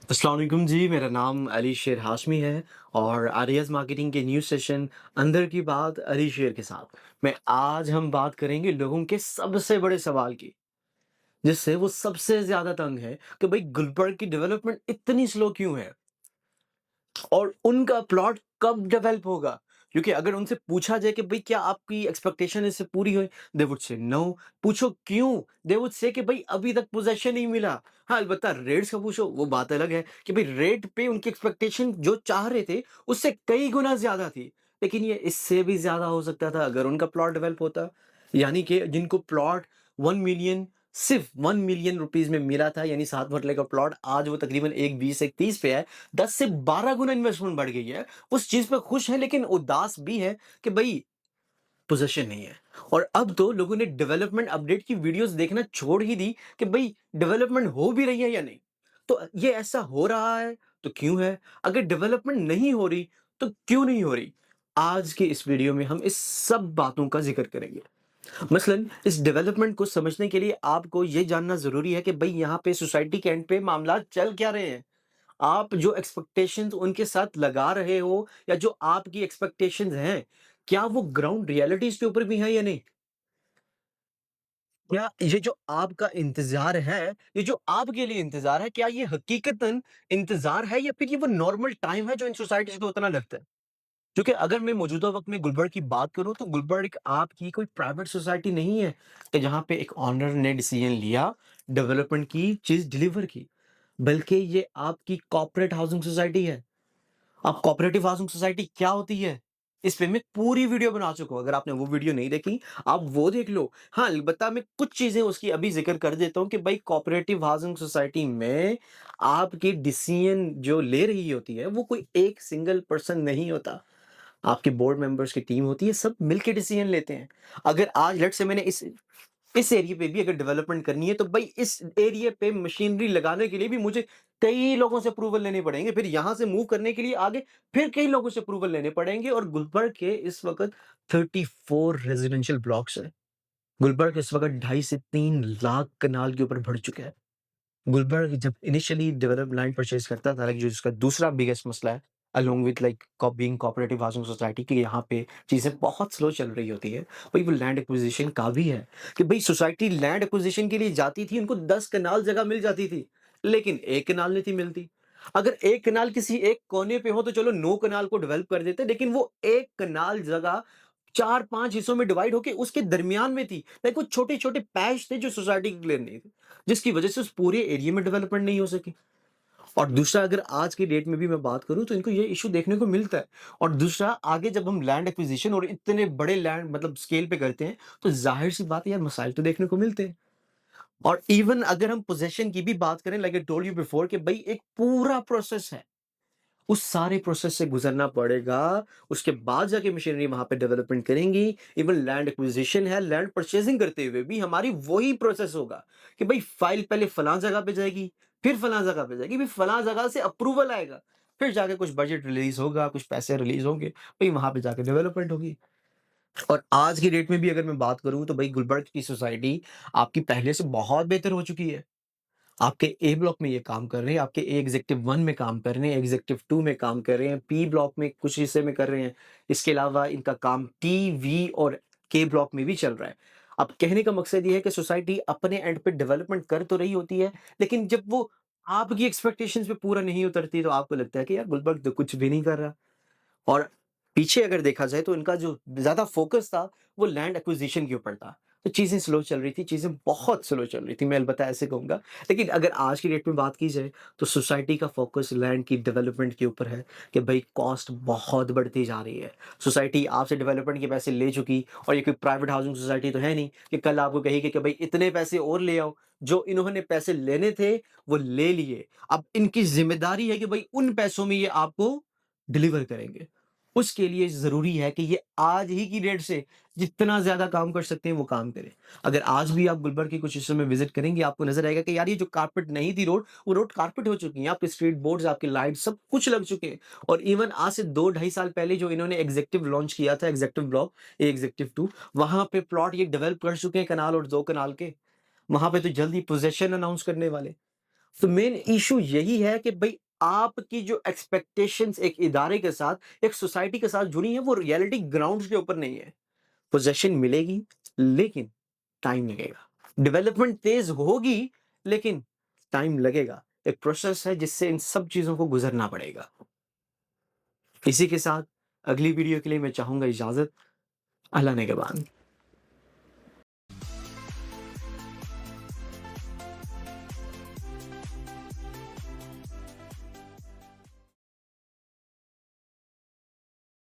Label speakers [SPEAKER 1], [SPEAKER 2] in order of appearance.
[SPEAKER 1] अस्सलाम वालेकुम जी, मेरा नाम अली शेर हाशमी है और आरएस मार्केटिंग के न्यू सेशन अंदर की बात अली शेर के साथ मैं आज हम बात करेंगे लोगों के सबसे बड़े सवाल की, जिससे वो सबसे ज़्यादा तंग है कि भाई गुलबर्ग की डेवलपमेंट इतनी स्लो क्यों है और उनका प्लॉट कब डेवलप होगा? क्योंकि अगर उनसे पूछा जाए कि भाई क्या आपकी एक्सपेक्टेशन इससे पूरी हुई? They would say no. पूछो क्यों? दे वुड से कि भाई अभी तक पोज़ेशन नहीं मिला। हाँ, अलबत्ता रेट्स का पूछो वो बात अलग है कि भाई रेट पे उनकी एक्सपेक्टेशन जो चाह रहे थे उससे कई गुना ज़्यादा थी। लेकिन ये इससे भी ज़्यादा हो सकता था अगर उनका प्लॉट डेवलप होता। यानी कि जिनको प्लॉट 1 मिलियन सिर्फ़ 1 मिलियन रुपीज़ में मिला था, यानी 7 मरले का प्लॉट, आज वो तकरीबन 1 20 1 30 पे है। 10 से 12 गुना इन्वेस्टमेंट बढ़ गई है। उस चीज़ पे खुश हैं लेकिन उदास भी हैं कि भई पोज़ीशन नहीं है। और अब तो लोगों ने डेवलपमेंट अपडेट की वीडियोज़ देखना छोड़ ही दी कि भई डेवलपमेंट हो भी रही है या नहीं। तो ये ऐसा हो रहा है तो क्यों है? अगर डेवलपमेंट नहीं हो रही तो क्यों नहीं हो रही? आज की इस वीडियो में हम इस सब बातों का ज़िक्र करेंगे। मसलन इस डेवलपमेंट को समझने के लिए आपको ये जानना ज़रूरी है कि भई यहाँ पे सोसाइटी के एंड पे मामलात चल क्या रहे हैं। आप जो एक्सपेक्टेशंस उनके साथ लगा रहे हो या जो आपकी एक्सपेक्टेशंस हैं, क्या वो ग्राउंड रियलिटीज़ के ऊपर भी हैं या नहीं? क्या ये जो आपका इंतज़ार है, ये जो आपके लिए इंतज़ार है, क्या ये हकीकतन इंतज़ार है या फिर ये वो नॉर्मल टाइम है जो इन सोसाइटीज़ को उतना लगता है? क्योंकि अगर मैं मौजूदा वक़्त में गुलबर्ग की बात करूँ तो गुलबर्ग आपकी कोई प्राइवेट सोसाइटी नहीं है कि जहाँ पे एक ओनर ने डिसीज़न लिया, डेवलपमेंट की चीज़ डिलीवर की, बल्कि ये आपकी कॉर्पोरेट हाउसिंग सोसाइटी है। अब कोऑपरेटिव हाउसिंग सोसाइटी क्या होती है? इस पे मैं पूरी वीडियो बना चुका हूँ, अगर आपने वो वीडियो नहीं देखी, आप वो देख लो। हाँ, अलबत्ता मैं कुछ चीज़ें उसकी अभी ज़िक्र कर देता हूँ कि भाई कोऑपरेटिव हाउसिंग सोसाइटी में आपकी डिसीज़न जो ले रही होती है, वो कोई एक सिंगल पर्सन नहीं होता। आपके बोर्ड मेंबर्स की टीम होती है, सब मिलके डिसीज़न लेते हैं। अगर आज लेट्स से मैंने इस एरिया पे भी अगर डेवलपमेंट करनी है तो भाई इस एरिया पे मशीनरी लगाने के लिए भी मुझे कई लोगों से अप्रूवल लेने पड़ेंगे, फिर यहाँ से मूव करने के लिए आगे फिर कई लोगों से अप्रूवल लेने पड़ेंगे। और गुलबर्ग के इस वक़्त 34 रेज़िडेंशियल ब्लॉक्स हैं। गुलबर्ग इस वक़्त 2.5 से 3 लाख कनाल के ऊपर बढ़ चुका है। गुलबर्ग जब इनिशियली डेवलप लैंड परचेज़ करता था, लाइक जो इसका दूसरा बिगेस्ट मसला है, along with like being cooperative housing society, कि यहाँ पे चीज़ें बहुत स्लो चल रही होती है। वही वो लैंड एक्विजिशन का भी है कि भई सोसाइटी लैंड एक्विजिशन के लिए जाती थी, उनको 10 कनाल जगह मिल जाती थी, लेकिन 1 कनाल नहीं थी मिलती। अगर 1 कनाल किसी एक कोने पे हो तो चलो 9 कनाल को डेवलप कर देते, लेकिन वो 1 कनाल जगह 4-5 हिस्सों में डिवाइड होके उसके दरमियान में थी। लाइक वो छोटे-छोटे पैच थे जो सोसाइटी के लिए नहीं थे, जिसकी वजह से उस पूरे एरिया में डेवलपमेंट नहीं हो सकी। और दूसरा, अगर आज की डेट में भी मैं बात करूँ तो इनको ये इश्यू देखने को मिलता है। और दूसरा, आगे जब हम लैंड एक्विजिशन और इतने बड़े लैंड मतलब स्केल पे करते हैं, तो ज़ाहिर-सी बात है यार, मसाइल तो देखने को मिलते हैं। और इवन अगर हम पोज़ेशन की भी बात करें, like I told you before, कि भई एक पूरा प्रोसेस है। उस सारे प्रोसेस से गुज़रना पड़ेगा, उसके बाद जाके मशीनरी वहाँ पे डेवलपमेंट करेंगी। इवन लैंड एक्विजिशन है, लैंड परचेज़िंग करते हुए भी हमारी वही प्रोसेस होगा कि भई फाइल पहले फलाँ जगह पे जाएगी, फिर फलाँ जगह पे जाएगी, फिर फलाँ जगह से अप्रूवल आएगा, फिर जाके कुछ बजट रिलीज़ होगा, कुछ पैसे रिलीज़ होंगे, भई वहाँ पे जाके डेवलपमेंट होगी। और आज की डेट में भी अगर मैं बात करूँ तो भई गुलबर्ग की सोसाइटी आपकी पहले से बहुत बेहतर हो चुकी है। आपके ए ब्लॉक में ये काम कर रहे हैं, आपके ए एग्ज़ेक्टिव 1 में काम कर रहे हैं, एग्ज़ेक्टिव 2 में काम कर रहे हैं, पी ब्लॉक में कुछ हिस्से में कर रहे हैं। इसके अलावा इनका काम टी, वी और के ब्लॉक में भी चल रहा है। अब कहने का मकसद ये है कि सोसाइटी अपने एंड पे डेवलपमेंट कर तो रही होती है, लेकिन जब वो आपकी एक्सपेक्टेशंस पे पूरा नहीं उतरती तो आपको लगता है कि यार गुलबर्ग तो कुछ भी नहीं कर रहा। और पीछे अगर देखा जाए तो इनका जो ज़्यादा फ़ोकस था, वो लैंड एक्विज़िशन के ऊपर था। तो चीज़ें स्लो चल रही थी, चीज़ें बहुत स्लो चल रही थी, मैं अलबत्ता ऐसे कहूँगा। लेकिन अगर आज की डेट में बात की जाए, तो सोसाइटी का फ़ोकस लैंड की डेवलपमेंट के ऊपर है कि भई कॉस्ट बहुत बढ़ती जा रही है। सोसाइटी आपसे डेवलपमेंट के पैसे ले चुकी, और ये कोई प्राइवेट हाउसिंग सोसाइटी तो है नहीं कि कल आपको कहेगी कि भई इतने पैसे और ले आओ। जो इन्होंने पैसे लेने थे, वो ले लिए। अब इनकी ज़िम्मेदारी है कि भई उन पैसों में ये आपको डिलीवर करेंगे। उसके लिए ज़रूरी है कि ये आज ही की डेट से जितना ज़्यादा काम कर सकते हैं वो काम करें। अगर आज भी आप गुलबर्ग के कुछ हिस्सों में विज़िट करेंगे, आपको नज़र आएगा कि यार ये जो कारपेट नहीं थी रोड, वो रोड कारपेट हो चुकी है। आपके स्ट्रीट बोर्ड्स, आपके लाइट सब कुछ लग चुके हैं। और इवन आज से 2 ढाई साल पहले जो इन्होंने एग्ज़ेक्टिव लॉन्च किया था, एग्ज़ेक्टिव ब्लॉक, ए एग्ज़ेक्टिव 2, वहाँ पे प्लॉट ये डेवलप कर चुके हैं कनाल और 2 कनाल के। वहाँ पे तो जल्द ही पोज़ेशन अनाउंस करने वाले। तो मेन इश्यू यही है कि भई आपकी जो एक्सपेक्टेशंस एक इदारे के साथ, एक सोसाइटी के साथ जुड़ी हैं, वो रियलिटी ग्राउंड्स के ऊपर नहीं है। पोज़ीशन मिलेगी, लेकिन टाइम लगेगा। डेवलपमेंट तेज़ होगी, लेकिन टाइम लगेगा। एक प्रोसेस है जिससे इन सब चीज़ों को गुज़रना पड़ेगा। इसी के साथ अगली वीडियो के लिए मैं चाहूँगा इजाज़त। अल्लाह ने के बाद।